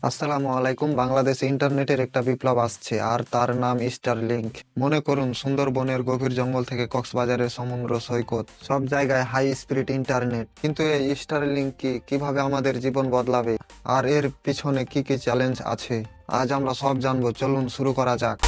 আসসালামু আলাইকুম। বাংলাদেশে ইন্টারনেটের একটা বিপ্লব আসছে আর তার নাম স্টারলিংক। মনে করুন সুন্দরবনের গভীর জঙ্গল থেকে কক্সবাজারের সমুদ্র সৈকত, সব জায়গায় হাই স্পিড ইন্টারনেট। কিন্তু এই স্টারলিংক কিভাবে আমাদের জীবন বদলাবে আর এর পিছনে কি কি চ্যালেঞ্জ আছে, আজ আমরা সব জানবো। চলুন শুরু করা যাক।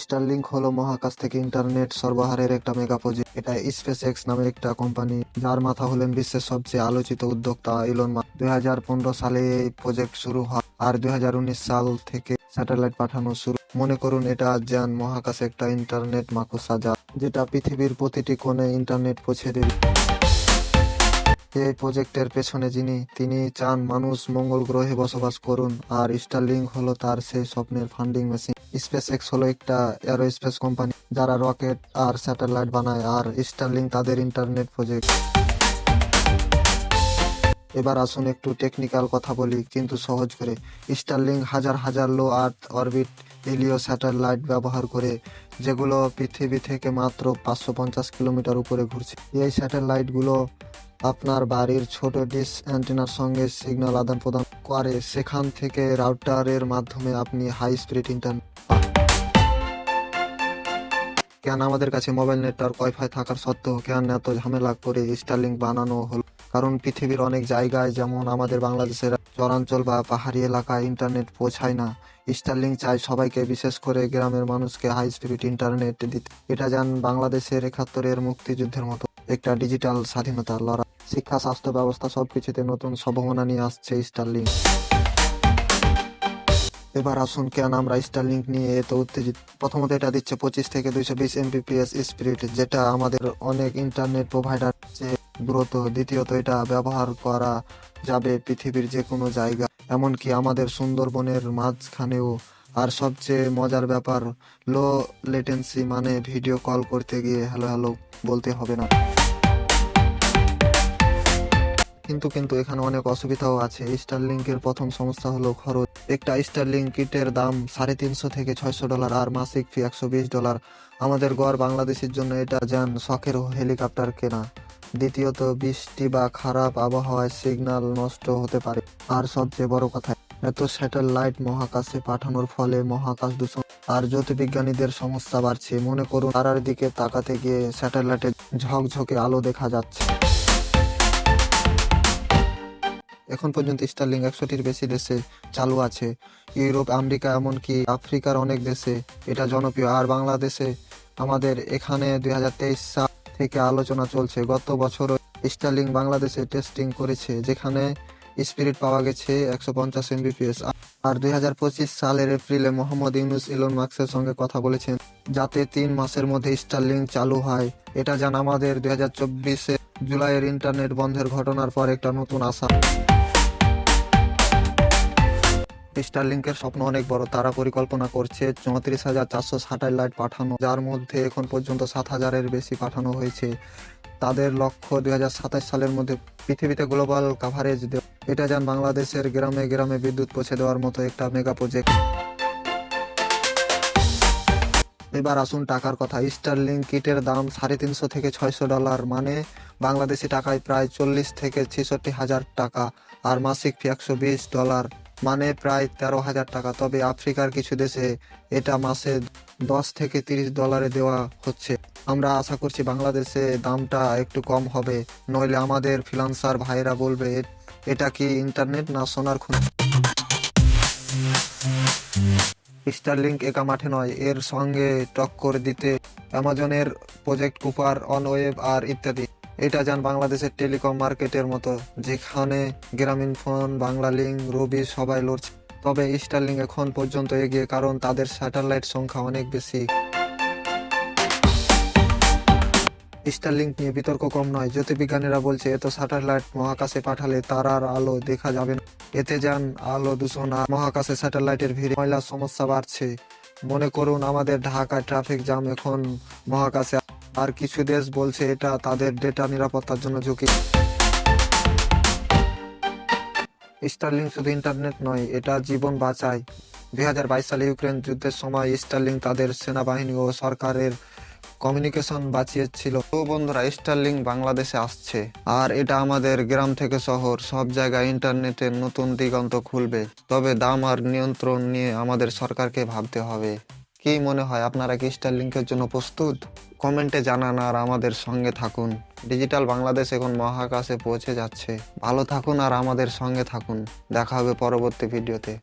স্টারলিংক হলো মহাকাশ থেকে ইন্টারনেট সরবরাহের একটা মেগা প্রজেক্ট। এটা স্পেস এক্স নামের একটা কোম্পানি, যার মাথা হলেন বিশ্বের সবচেয়ে আলোচিত উদ্যোক্তা ইলন মাস্ক। 2015 সালে এই প্রজেক্ট শুরু হয় আর 2019 সাল থেকে স্যাটেলাইট পাঠানো শুরু। মনে করুন এটা যেন মহাকাশে একটা ইন্টারনেট মাকড়সা জাল, যেটা পৃথিবীর প্রতিটি কোণে ইন্টারনেট পৌঁছে দেবে। এই প্রজেক্টের পেছনে তিনি চান মানুষ মঙ্গল গ্রহে বসবাস করুন, আর স্টারলিংক হলো তার সেই স্বপ্নের ফান্ডিং মেশিন। স্পেস এক্স হলো একটা এরোস্পেস কোম্পানি, যারা রকেট আর স্যাটেলাইট বানায়, আর স্টারলিংক তাদের ইন্টারনেট প্রজেক্ট। এবার আসুন একটু টেকনিক্যাল কথা বলি, কিন্তু সহজ করে। স্টারলিংক হাজার হাজার লো আর্থ অরবিট এলিও স্যাটেলাইট ব্যবহার করে, যেগুলো পৃথিবী থেকে মাত্র 550 কিলোমিটার উপরে ঘুরছে। এই স্যাটেলাইটগুলো আপনার বাড়ির ছোট ডিশ অ্যান্টেনার সঙ্গে সিগন্যাল আদান প্রদান করে। সেখান থেকে রাউটারের মাধ্যমে আপনি হাই স্পিড ইন্টারনেট। কেন আমাদের কাছে মোবাইল নেটওয়ার্ক ওয়াইফাই থাকার সত্ত্বেও কেন এত ঝামেলা করে স্টারলিংক বানানো হলো? কারণ পৃথিবীর অনেক জায়গায়, যেমন আমাদের বাংলাদেশের চরাঞ্চল বা পাহাড়ি এলাকায় ইন্টারনেট পৌঁছায় না। স্টারলিংক চায় সবাইকে, বিশেষ করে গ্রামের মানুষকে হাই স্পিড ইন্টারনেট দিতে। এটা যেন বাংলাদেশের 71-এর মুক্তিযুদ্ধের মতো একটা ডিজিটাল স্বাধীনতার লড়াই। শিক্ষা, স্বাস্থ্য ব্যবস্থা সবকিছুতে নতুন সম্ভাবনা নিয়ে আসছে স্টারলিংক। এবার আসুন কেন আমরা স্টারলিংক নিয়ে এত উত্তেজিত। প্রথমত, এটা দিচ্ছে 25 থেকে 220 এমবিপিএস স্পিড, যেটা আমাদের অনেক ইন্টারনেট প্রোভাইডার চেয়ে দ্রুত। দ্বিতীয়ত, এটা ব্যবহার করা যাবে পৃথিবীর যে কোনো জায়গা, এমনকি আমাদের সুন্দরবনের মাঝখানেও। আর সবচেয়ে মজার ব্যাপার, লো লেটেন্সি, মানে ভিডিও কল করতে গিয়ে হ্যালো হ্যালো বলতে হবে না। কিন্তু এখানে অনেক অসুবিধাও আছে। স্টারলিংকের প্রথম সমস্যা হলো খরচ। একটা স্টারলিংক কিটের দাম $350 থেকে $600, আর মাসিক ফি $120। আমাদের গড় বাংলাদেশের জন্য এটা যেন শখের হেলিকপ্টার কেনা। দ্বিতীয়ত, বৃষ্টি বা খারাপ আবহাওয়ায় সিগন্যাল নষ্ট হতে পারে। আর সবচেয়ে বড় কথা, এত স্যাটেলাইট মহাকাশে পাঠানোর ফলে মহাকাশ দূষণ আর জ্যোতির্বিজ্ঞানীদের সমস্যা বাড়ছে। মনে করুন তারার দিকে তাকাতে গিয়ে স্যাটেলাইটে ঝকঝকে আলো দেখা যাচ্ছে। এখন পর্যন্ত স্টারলিংক 100-টির বেশি দেশে চালু আছে। ইউরোপ, আমেরিকা, এমনকি আফ্রিকার অনেক দেশে এটা জনপ্রিয়। আর বাংলাদেশে, আমাদের এখানে 2023 সাল থেকে আলোচনা চলছে। গত বছরও স্টারলিংক বাংলাদেশে টেস্টিং করেছে, যেখানে স্পিড পাওয়া গেছে 150 এমবিপিএস। আর 2025 সালের এপ্রিলে মোহাম্মদ ইউনূস ইলন মাস্কের সঙ্গে কথা বলেছেন, যাতে 3 মাসের মধ্যে স্টারলিংক চালু হয়। এটা যেন আমাদের 2024 জুলাইয়ের ইন্টারনেট বন্ধের ঘটনার পর একটা নতুন আশা। স্টারলিংকের স্বপ্ন অনেক বড়। তারা পরিকল্পনা করছে 34,400 স্যাটেলাইট পাঠানো, যার মধ্যে এখন পর্যন্ত 7,000-এর বেশি পাঠানো হয়েছে। তাদের লক্ষ্য 2027 সালের মধ্যে পৃথিবীতে গ্লোবাল কাভারেজ দেওয়া। এটা যেন বাংলাদেশের গ্রামে গ্রামে বিদ্যুৎ পৌঁছে দেওয়ার মতো একটা মেগা প্রজেক্ট। এবার আসুন টাকার কথা। স্টারলিংক কিটের দাম $350 থেকে $600, মানে বাংলাদেশি টাকায় প্রায় 40 থেকে 66 হাজার টাকা। আর মাসিক ফি $120, মানে প্রায় 13,000 টাকা। তবে আফ্রিকার কিছু দেশে এটা মাসে $10 থেকে $30 দেওয়া হচ্ছে। আমরা আশা করছি বাংলাদেশে দামটা একটু কম হবে, নইলে আমাদের ফ্রিল্যান্সার ভাইরা বলবে এটা কি ইন্টারনেট না সোনার খনি। স্টারলিংক একা মাঠে নয়, এর সঙ্গে টক্কর দিতে অ্যামাজনের প্রজেক্ট কুপার, অনওয়েভ আর ইত্যাদি। এটা যান বাংলাদেশের টেলিকম মার্কেটের মতো, যেখানে গ্রামীণ ফোন, বাংলালিংক, রবি সবাই লড়ছে। তবে স্টারলিংক এখন পর্যন্ত এগিয়ে, কারণ তাদের স্যাটেলাইট সংখ্যা অনেক বেশি। স্টারলিংক নিয়ে বিতর্ক কম নয়। জ্যোতির্বিজ্ঞানীরা বলছে এত স্যাটেলাইট মহাকাশে পাঠালে তারার আলো দেখা যাবে না। এতে যান আলো দূষণ আর মহাকাশে স্যাটেলাইটের ভিড়ে ময়লার সমস্যা বাড়ছে। মনে করুন আমাদের ঢাকায় ট্রাফিক জ্যাম এখন মহাকাশে। আর কিছু দেশ বলছে এটা তাদের ডেটা নিরাপত্তার জন্য ঝুঁকি। স্টারলিংক শুধু ইন্টারনেট নয়, এটা জীবন বাঁচায়। 2022 সালে ইউক্রেন যুদ্ধের সময় স্টারলিংক তাদের সেনাবাহিনী ও সরকারের কমিউনিকেশন বাঁচিয়েছিল। তো বন্ধুরা, স্টারলিংক বাংলাদেশে আসছে, আর এটা আমাদের গ্রাম থেকে শহর সব জায়গায় ইন্টারনেটের নতুন দিগন্ত খুলবে। তবে দাম আর নিয়ন্ত্রণ নিয়ে আমাদের সরকারকে ভাবতে হবে। কি মনে হয়, আপনারা কি স্টারলিংকের জন্য প্রস্তুত? কমেন্টে জানান আর আমাদের সঙ্গে থাকুন। ডিজিটাল বাংলাদেশ এখন মহাকাশে পৌঁছে যাচ্ছে। ভালো থাকুন আর আমাদের সঙ্গে থাকুন। দেখা হবে পরবর্তী ভিডিওতে।